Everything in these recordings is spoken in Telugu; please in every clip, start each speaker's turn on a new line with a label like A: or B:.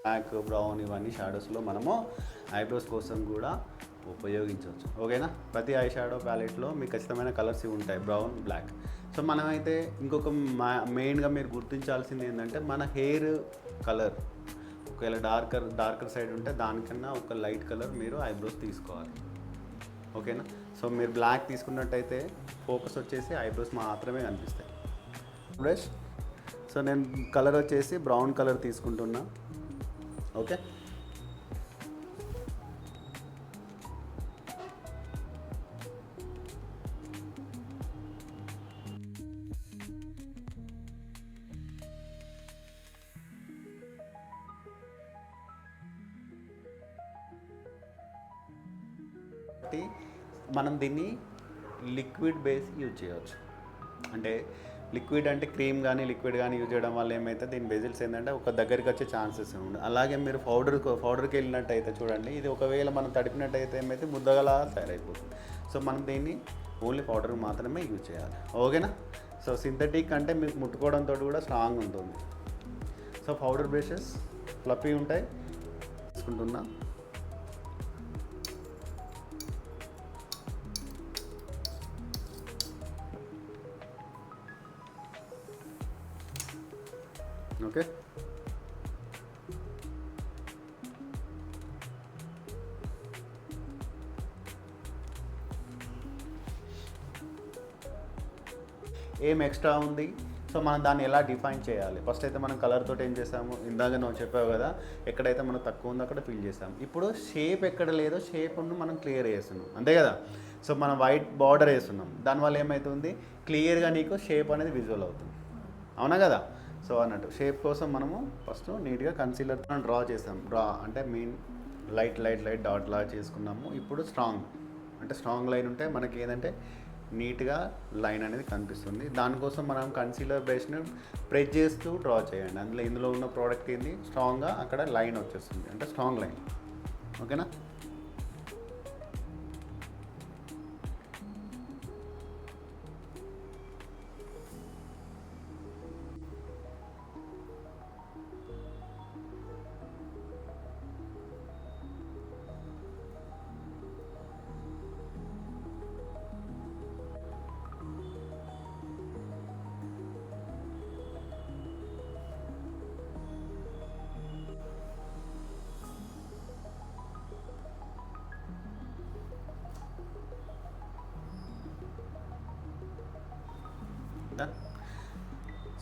A: బ్లాక్, బ్రౌన్ ఇవన్నీ షాడోస్లో మనము ఐబ్రోస్ కోసం కూడా ఉపయోగించవచ్చు. ఓకేనా. ప్రతి ఐ షాడో ప్యాలెట్లో మీకు ఖచ్చితమైన కలర్స్ ఇవి ఉంటాయి, బ్రౌన్, బ్లాక్. సో మనమైతే ఇంకొక మెయిన్గా మీరు గుర్తించాల్సింది ఏంటంటే మన హెయిర్ కలర్ ఒకవేళ డార్కర్ సైడ్ ఉంటే దానికన్నా ఒక లైట్ కలర్ మీరు ఐబ్రోస్ తీసుకోవాలి. ఓకేనా. సో మీరు బ్లాక్ తీసుకున్నట్టయితే ఫోకస్ వచ్చేసి ఐబ్రోస్ మాత్రమే కనిపిస్తాయి. బ్రష్, సో నేను కలర్ వచ్చేసి బ్రౌన్ కలర్ తీసుకుంటున్నా. ఓకే. మనం దీన్ని లిక్విడ్ బేస్ యూజ్ చేయవచ్చు. అంటే లిక్విడ్ అంటే క్రీమ్ కానీ లిక్విడ్ కానీ యూజ్ చేయడం వల్ల ఏమైతే దీని బెజిల్స్ ఏంటంటే ఒక దగ్గరికి వచ్చే ఛాన్సెస్ ఉంది. అలాగే మీరు పౌడర్కి వెళ్ళినట్టయితే చూడండి, ఇది ఒకవేళ మనం తడిపినట్టయితే ఏమైతే ముద్దగలా తయారైపోతుంది. సో మనం దీన్ని ఓన్లీ పౌడర్ మాత్రమే యూజ్ చేయాలి. ఓకేనా. సో సింథటిక్ అంటే మీకు ముట్టుకోవడంతో కూడా స్ట్రాంగ్ ఉంటుంది. సో పౌడర్ బ్రషెస్ ఫ్లఫీ ఉంటాయి తీసుకుంటున్నా. ఓకే. ఏం ఎక్స్ట్రా ఉంది, సో మనం దాన్ని ఎలా డిఫైన్ చేయాలి? ఫస్ట్ అయితే మనం కలర్ తోటి ఏం చేసాము, ఇందాక నువ్వు చెప్పావు కదా, ఎక్కడైతే మనకు తక్కువ ఉందో అక్కడ ఫిల్ చేసాము. ఇప్పుడు షేప్ ఎక్కడ లేదో షేప్ను మనం క్లియర్ చేస్తున్నాం, అంతే కదా. సో మనం వైట్ బార్డర్ వేస్తున్నాం, దానివల్ల ఏమవుతుంది, క్లియర్గా నీకు షేప్ అనేది విజువల్ అవుతుంది, అవునా కదా. సో అన్నట్టు షేప్ కోసం మనము ఫస్ట్ నీట్గా కన్సీలర్తో డ్రా చేసాం. డ్రా అంటే లైట్ డాట్ లా చేసుకున్నాము. ఇప్పుడు స్ట్రాంగ్ లైన్ ఉంటే మనకి ఏంటంటే నీట్గా లైన్ అనేది కనిపిస్తుంది. దానికోసం మనం కన్సీలర్ బ్రష్ని ప్రెస్ చేస్తూ డ్రా చేయండి. ఇందులో ఉన్న ప్రోడక్ట్ ఏంది, స్ట్రాంగ్గా అక్కడ లైన్ వచ్చేస్తుంది, అంటే స్ట్రాంగ్ లైన్. ఓకేనా.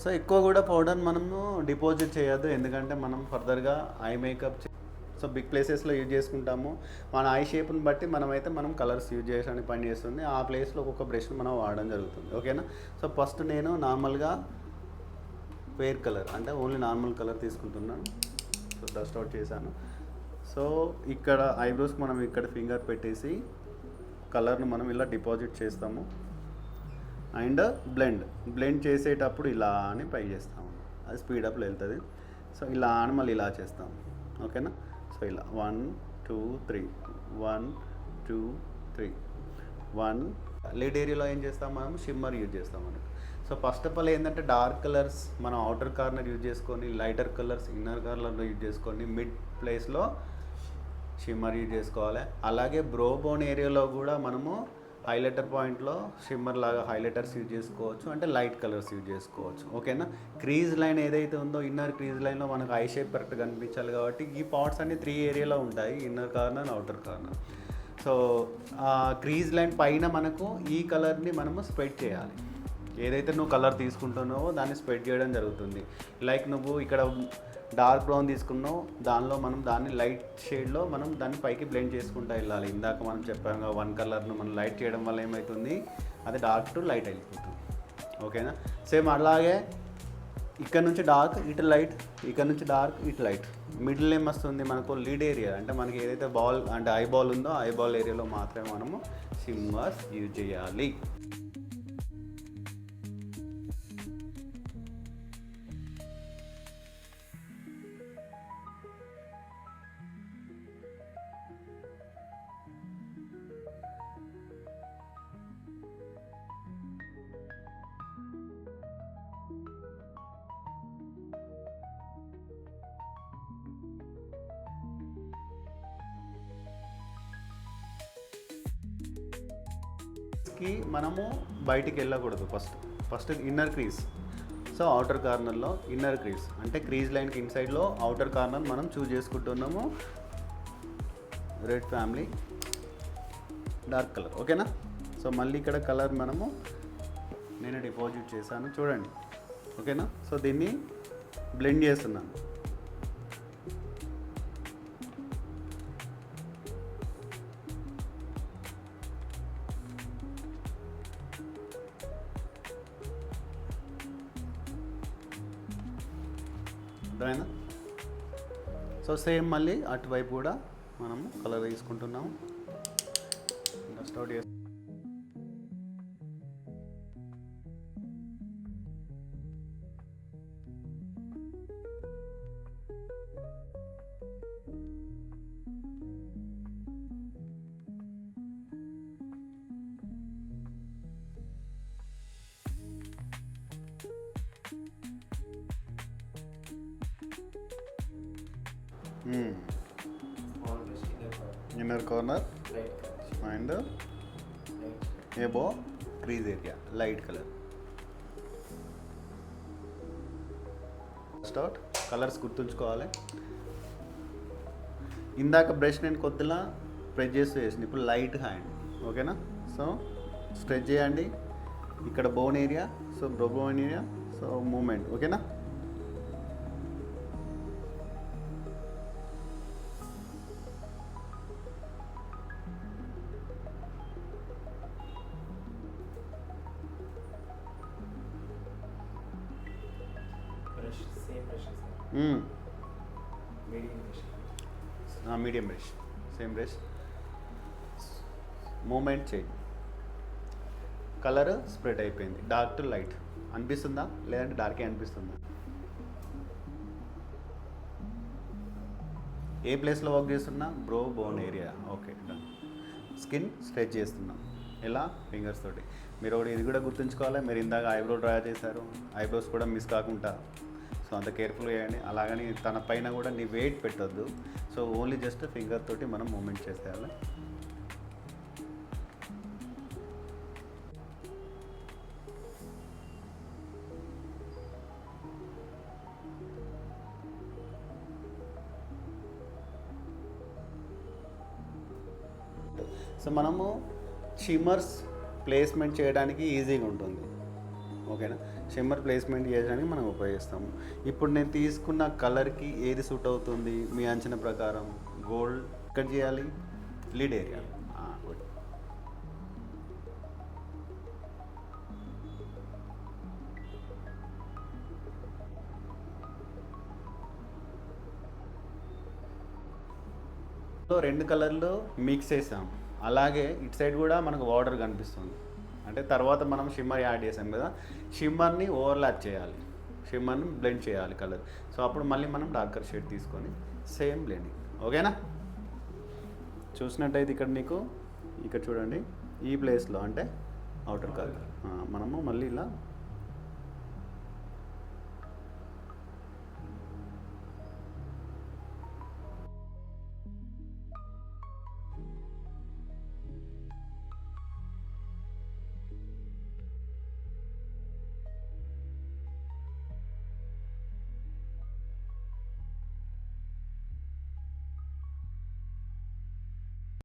A: సో ఎక్కువ కూడా పౌడర్ మనము డిపాజిట్ చేయొద్దు, ఎందుకంటే మనం ఫర్దర్గా ఐ మేకప్ సో బిగ్ ప్లేసెస్లో యూజ్ చేసుకుంటాము. మన ఐ షేప్ని బట్టి మనం కలర్స్ యూజ్ చేయడానికి పని చేస్తుంది. ఆ ప్లేస్లో ఒక్కొక్క బ్రష్ మనం వాడడం జరుగుతుంది. ఓకేనా. సో ఫస్ట్ నేను నార్మల్గా ఫెయిర్ కలర్ అంటే ఓన్లీ నార్మల్ కలర్ తీసుకుంటున్నాను. సో డస్ట్ అవుట్ చేశాను. సో ఇక్కడ ఐబ్రోస్కి మనం ఇక్కడ ఫింగర్ పెట్టేసి కలర్ని మనం ఇలా డిపాజిట్ చేస్తాము. అండ్ బ్లెండ్ చేసేటప్పుడు ఇలా అని పై చేస్తాము, అది స్పీడప్లో వెళ్తుంది. సో ఇలా అని మళ్ళీ ఇలా చేస్తాము. ఓకేనా. సో ఇలా 1 2 3 1 2 3 1. లిడ్ ఏరియాలో ఏం చేస్తాం, మనం షిమ్మర్ యూజ్ చేస్తాం మనకు. సో ఫస్ట్ ఆఫ్ ఆల్ ఏంటంటే డార్క్ కలర్స్ మనం అవుటర్ కార్నర్ యూజ్ చేసుకొని, లైటర్ కలర్స్ ఇన్నర్ కార్నర్లో యూజ్ చేసుకొని, మిడ్ ప్లేస్లో షిమ్మర్ యూజ్ చేసుకోవాలి. అలాగే బ్రోబోన్ ఏరియాలో కూడా మనము హైలైటర్ పాయింట్లో షిమ్మర్ లాగా హైలైటర్స్ యూజ్ చేసుకోవచ్చు, అంటే లైట్ కలర్స్ యూజ్ చేసుకోవచ్చు. ఓకేనా. క్రీజ్ లైన్ ఏదైతే ఉందో ఇన్నర్ క్రీజ్ లైన్లో మనకు ఐ షేప్ కరెక్ట్గా కనిపించాలి కాబట్టి ఈ పార్ట్స్ అన్ని 3 ఏరియాలో ఉంటాయి, inner corner, outer corner. So ఆ క్రీజ్ లైన్ పైన మనకు ఈ కలర్ని మనము స్ప్రెడ్ చేయాలి. ఏదైతే నువ్వు కలర్ తీసుకుంటున్నావో దాన్ని స్ప్రెడ్ చేయడం జరుగుతుంది. లైక్ నువ్వు ఇక్కడ డార్క్ బ్రౌన్ తీసుకున్నావు, దాన్ని లైట్ షేడ్లో మనం దాన్ని పైకి బ్లెండ్ చేసుకుంటూ వెళ్ళాలి. ఇందాక మనం చెప్పాము వన్ కలర్ను మనం లైట్ చేయడం వల్ల ఏమవుతుంది, అది డార్క్ టు లైట్ వెళ్ళిపోతుంది. ఓకేనా. సేమ్ అలాగే ఇక్కడ నుంచి డార్క్ ఇటు లైట్, ఇక్కడ నుంచి డార్క్ ఇటు లైట్, మిడిల్ ఏం వస్తుంది మనకు లిడ్ ఏరియా, అంటే మనకి ఏదైతే బాల్ అంటే ఐ బాల్ ఉందో ఐ బాల్ ఏరియాలో మాత్రమే మనము షిమ్మర్స్ యూజ్ చేయాలి. క్రీజ్కి మనము బయటికి వెళ్ళకూడదు. First inner crease. So outer కార్నర్లో ఇన్నర్ క్రీజ్ అంటే క్రీజ్ లైన్కి ఇన్సైడ్లో అవుటర్ కార్నర్ మనం చూస్ చేసుకుంటున్నాము. Red family dark colour. ఓకేనా? సో మళ్ళీ ఇక్కడ కలర్ మనము నేను డిపాజిట్ చేశాను చూడండి. ఓకేనా? సో దీన్ని బ్లెండ్ చేస్తున్నాను. అర్థమైనా? సో సేమ్ మళ్ళీ అటువైపు కూడా మనము కలర్ తీసుకుంటున్నాము. స్టార్ట్ చేస్తాం. Inner corner and above crease area light colour. Start. Colours గుర్తుంచుకోవాలి. ఇందాక బ్రష్ నేను కొద్దిలా ప్రెస్ చేస్తూ చేసింది, ఇప్పుడు లైట్ హ్యాండ్. ఓకేనా? సో స్ట్రెచ్ చేయండి ఇక్కడ bone area. So bone area. So movement. ఓకేనా? Medium brush same brush. Movement చేయండి. కలర్ స్ప్రెడ్ అయిపోయింది. డార్క్ టు లైట్ అనిపిస్తుందా లేదంటే డార్కే అనిపిస్తుందా? ఏ ప్లేస్లో వర్క్ చేస్తున్నా? Bone area. Okay done. Skin stretch చేస్తున్నాం ఎలా? ఫింగర్స్ తోటి. మీరు ఒకటి ఇది కూడా గుర్తుంచుకోవాలి. మీరు ఇందాక ఐబ్రో డ్రా చేశారు, ఐబ్రోస్ కూడా మిస్ కాకుండా. సో అంత కేర్ఫుల్గా చేయండి. అలాగని తన పైన కూడా నీ వెయిట్ పెట్టొద్దు. సో ఓన్లీ జస్ట్ ఫింగర్ తోటి మనం మూమెంట్ చేసేయాలి. సో మనము షిమ్మర్స్ ప్లేస్మెంట్ చేయడానికి ఈజీగా ఉంటుంది. ఓకేనా? షిమ్మర్ ప్లేస్మెంట్ చేయడానికి మనం ఉపయోగిస్తాము. ఇప్పుడు నేను తీసుకున్న కలర్కి ఏది సూట్ అవుతుంది మీ అంచనా ప్రకారం? గోల్డ్ ఎక్కడ చేయాలి? Lid area. గుడ్. సో 2 కలర్లు మిక్స్ చేసాం. అలాగే ఇటు సైడ్ కూడా మనకు వాటర్ కనిపిస్తుంది. అంటే తర్వాత మనం షిమ్మర్ యాడ్ చేసాం కదా, షిమ్మర్ని ఓవర్లాప్ చేయాలి, షిమ్మర్ని బ్లెండ్ చేయాలి కలర్. సో అప్పుడు మళ్ళీ మనం డార్కర్ షేడ్ తీసుకొని సేమ్ బ్లెండింగ్. ఓకేనా? చూసినట్టయితే ఇక్కడ నీకు ఇక్కడ చూడండి ఈ ప్లేస్లో అంటే అవుటర్ కలర్ మనము మళ్ళీ ఇలా